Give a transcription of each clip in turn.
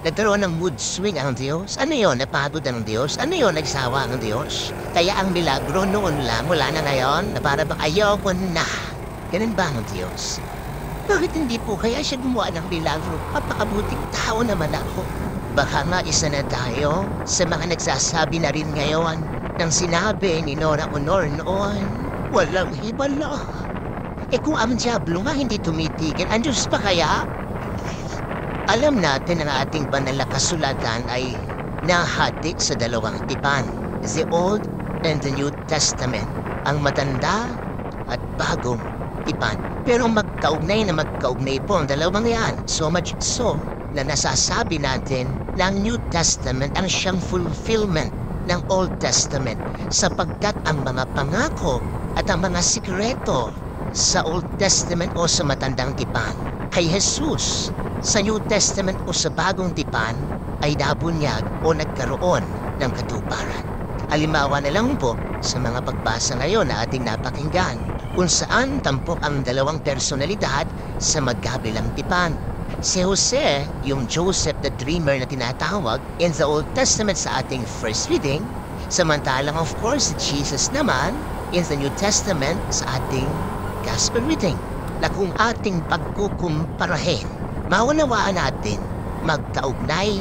Nagkaroon ng mood swing ang Diyos? Ano yon? Napagod ang Diyos? Ano yon? Nagsawa ang Diyos? Kaya ang milagro noon lang, wala na ngayon, na para bang ayoko na. Ganun ba ang Diyos? Bakit hindi po kaya siya gumawa ng milagro? Papakabuting tao naman ako. Baka nga isa na tayo sa mga nagsasabi na rin ngayon ng sinabi ni Nora Honor noon, walang hibala. Kung ang Diablo nga hindi tumitigil, ang Diyos pa kaya? Alam natin ang ating banal na kasulatan ay nahati sa dalawang tipan, the Old and the New Testament, ang matanda at bagong tipan. Pero magkaugnay na magkaugnay po ang dalawang yan. So much so na nasasabi natin na ang New Testament ang siyang fulfillment ng Old Testament sapagkat ang mga pangako at ang mga sikreto sa Old Testament o sa matandang tipan kay Jesus sa New Testament o sa bagong tipan ay nabunyag o nagkaroon ng katuparan. Halimbawa na lang po sa mga pagbasa ngayon na ating napakinggan kung saan tampok ang dalawang personalidad sa magkabilang tipan. Si Jose, yung Joseph the Dreamer na tinatawag in the Old Testament sa ating first reading, samantalang of course si Jesus naman in the New Testament sa ating Gospel reading na kung ating pagkukumparahin, maunawaan natin magkaugnay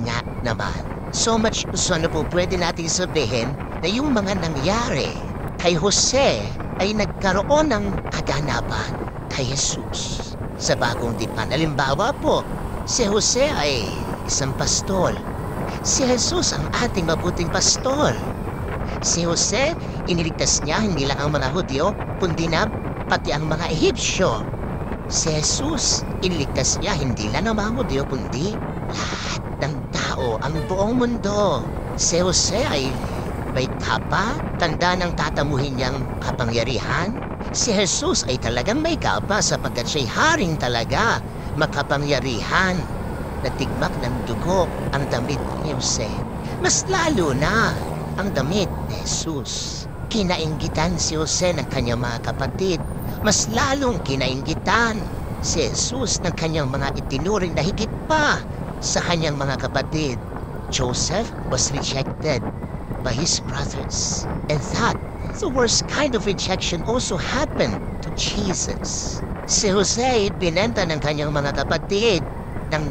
nga naman. So much so na po pwede natin sabihin na yung mga nangyari kay Jose ay nagkaroon ng kaganapan kay Jesus sa bagong tipan. Halimbawa po, si Jose ay isang pastol. Si Jesus ang ating mabuting pastol. Si Jose, iniligtas niya hindi lang ang mga Hudyo, kundi na pati ang mga Ehipsyo. Si Jesus, iniligtas niya hindi lang ang mga Hudyo, kundi lahat ng tao, ang buong mundo. Si Jose ay may kapa, tanda ng tatamuhin niyang kapangyarihan. Si Jesus ay talagang may kapa sapagkat siya'y haring talaga, makapangyarihan. Natigmak ng dugo ang damit ni Jose. Mas lalo na ang damit ni Jesus. Kinainggitan si Jose ng kanyang mga kapatid. Mas lalong kinainggitan si Jesus ng kanyang mga itinuring na higit pa sa kanyang mga kapatid. Joseph was rejected by his brothers. And that, the worst kind of rejection also happened to Jesus. Si Jose binenta ng kanyang mga kapatid ng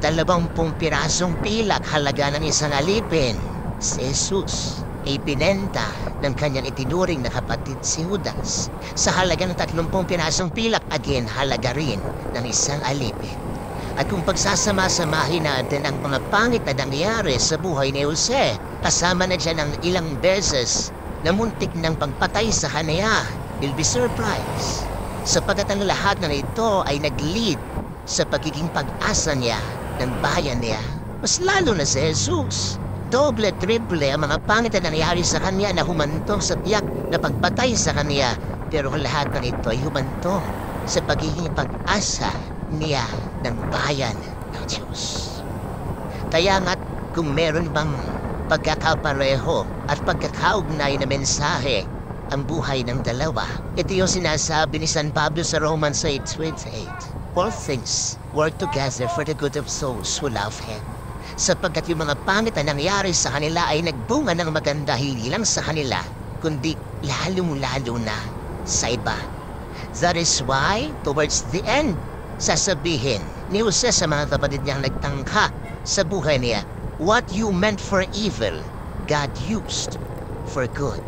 20 pirasong pilak halaga ng isang alipin. Si Jesus ay binenta ng kanyang itinuring na kapatid si Judas sa halaga ng 30 pirasong pilak, again halaga rin ng isang alipin. At kung pagsasama-samahin natin ang mga pangit na nangyari sa buhay ni Jose, kasama na dyan ang ilang beses na muntik ng pagpatay sa kanya, you'll be surprised. Sapagkat ang lahat na ito ay nag-lead sa pagiging pag-asa niya ng bayan niya. Mas lalo na si Jesus. Doble, triple ang mga pangit na nangyari sa kanya na humantong sa tiyak na pagpatay sa kanya. Pero ang lahat ng ito ay humantong sa pagiging pag-asa niya ng bayan ng Diyos. Kaya nga't kung meron bang pagkakapareho at pagkakaugnay na mensahe ang buhay ng dalawa, ito yung sinasabi ni San Pablo sa Romans 8:28. All things work together for the good of those who love Him. Sapagkat yung mga pangit na nangyari sa kanila ay nagbunga ng maganda hindi lang sa kanila, kundi lalong-lalo na sa iba. That is why, towards the end, sasabihin ni Jose sa mga kapatid niyang nagtangka sa buhay niya, what you meant for evil, God used for good.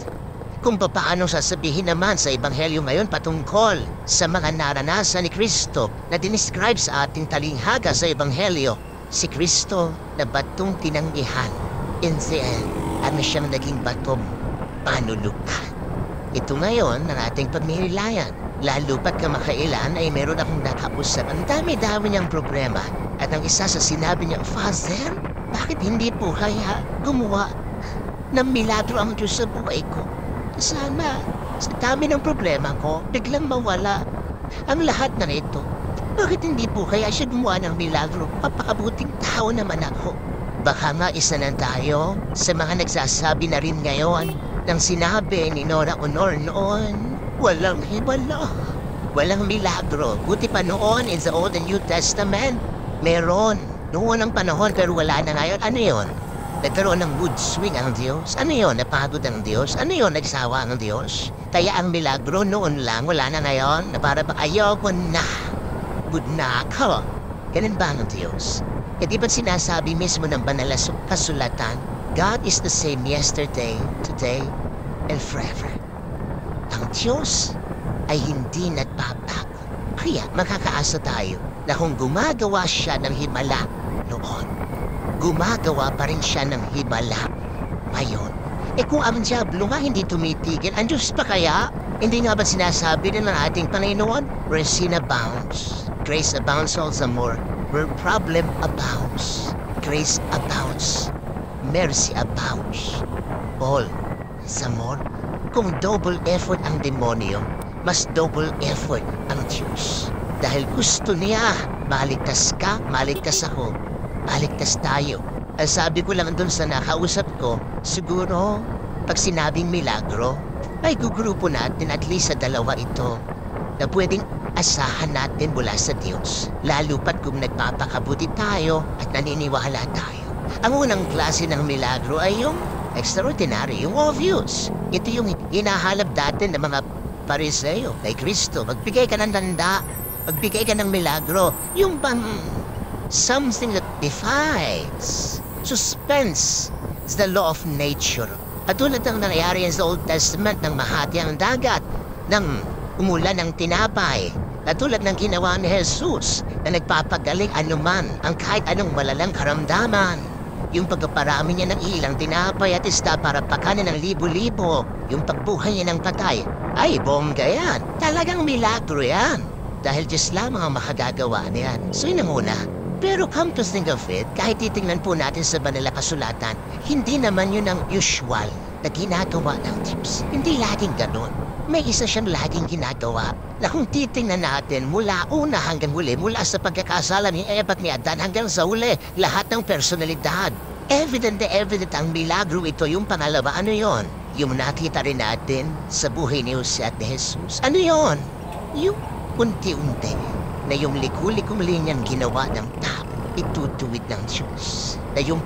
Kung paano sasabihin naman sa Ebanghelyo ngayon patungkol sa mga naranasan ni Kristo na dinescribe sa ating talinghaga sa Ebanghelyo, si Kristo na batong tinanggihan. In the end, ano siyang naging batong panulukan. Ito ngayon ang ating pagmimilayan. Lalo pat kamakailan ay meron akong nakausap. Ang dami-dami niyang problema. At ang isa sa sinabi niya, Father, bakit hindi po kaya gumawa ng milagro ang Diyos sa buhay ko? Sana, sa dami ng problema ko, biglang mawala ang lahat na ito. Bakit hindi po kaya siya gumawa ng milagro? Papakabuting tao naman ako. Baka nga isa na tayo sa mga nagsasabi na rin ngayon ng sinabi ni Nora Honor noon, walang hibala, walang milagro. Buti pa noon in the Old and New Testament, meron Noon ang panahon pero wala na ngayon. Ano yon? Nagkaroon ng mood swing ang Diyos? Ano yon? Napagod ang Diyos? Ano yon? Nagsawa ang Diyos? Kaya ang milagro noon lang, wala na ngayon, na para bang ayoko na. Good na ako. Ganun ba ang Diyos? E di ba't sinasabi mismo ng banal na kasulatan, God is the same yesterday, today, and forever. Ang Diyos ay hindi nagbabago. Kaya makakaasa tayo na kung gumagawa siya ng himala noon, gumagawa pa rin siya ng himala ngayon. E kung ang Diablo nga hindi tumitigil, ang Diyos pa kaya? Hindi nga ba sinasabi din ng ating Panginoon, where sin abounds, grace abounds all the more. Where problem abounds, grace abounds, mercy abounds, all the more. Kung double effort ang demonyo, mas double effort ang Diyos. Dahil gusto niya, maligtas ka, maligtas ako, maligtas tayo. Ang sabi ko lang dun sa nakausap ko, siguro, pag sinabing milagro, ay gugrupo natin at least sa dalawa ito na pwedeng asahan natin mula sa Diyos. Lalo pat kung nagpapakabuti tayo at naniniwala tayo. Ang unang klase ng milagro ay yung extraordinary, yung obvious. Ito yung hinahalap dati ng mga Pariseo kay Kristo. Magbigay ka ng tanda, magbigay ka ng milagro. Yung bang something that defies, suspense is the law of nature. Katulad ng nangyari sa Old Testament ng mahati ang dagat, ng umulan ng tinapay, katulad ng ginawa ni Jesus na nagpapagaling anuman ang kahit anong malalang karamdaman. Yung pagpaparami niya ng ilang tinapay at isda para pakanin ng libo-libo, yung pagbuhay niya ng patay, ay bongga yan. Talagang milagro yan. Dahil Diyos lamang ang makagagawa niyan. So yun ang una. Pero come to think of it, kahit titingnan po natin sa banal na kasulatan, hindi naman yun ang usual na ginagawa ng Diyos. Hindi laging ganun. May isa siyang laging ginagawa na kung titingnan natin mula una hanggang huli, mula sa pagkakasala ni Eva at ni Adan hanggang sa huli, lahat ng personalidad. Evident na evident ang milagro ito. Yung pangalawa, ano yon? Yung nakita rin natin sa buhay ni Jose at ni Jesus. Ano yon? Yung unti-unti na yung liku-likum linyang ginawa ng tao, itutuwid ng Diyos. Na yung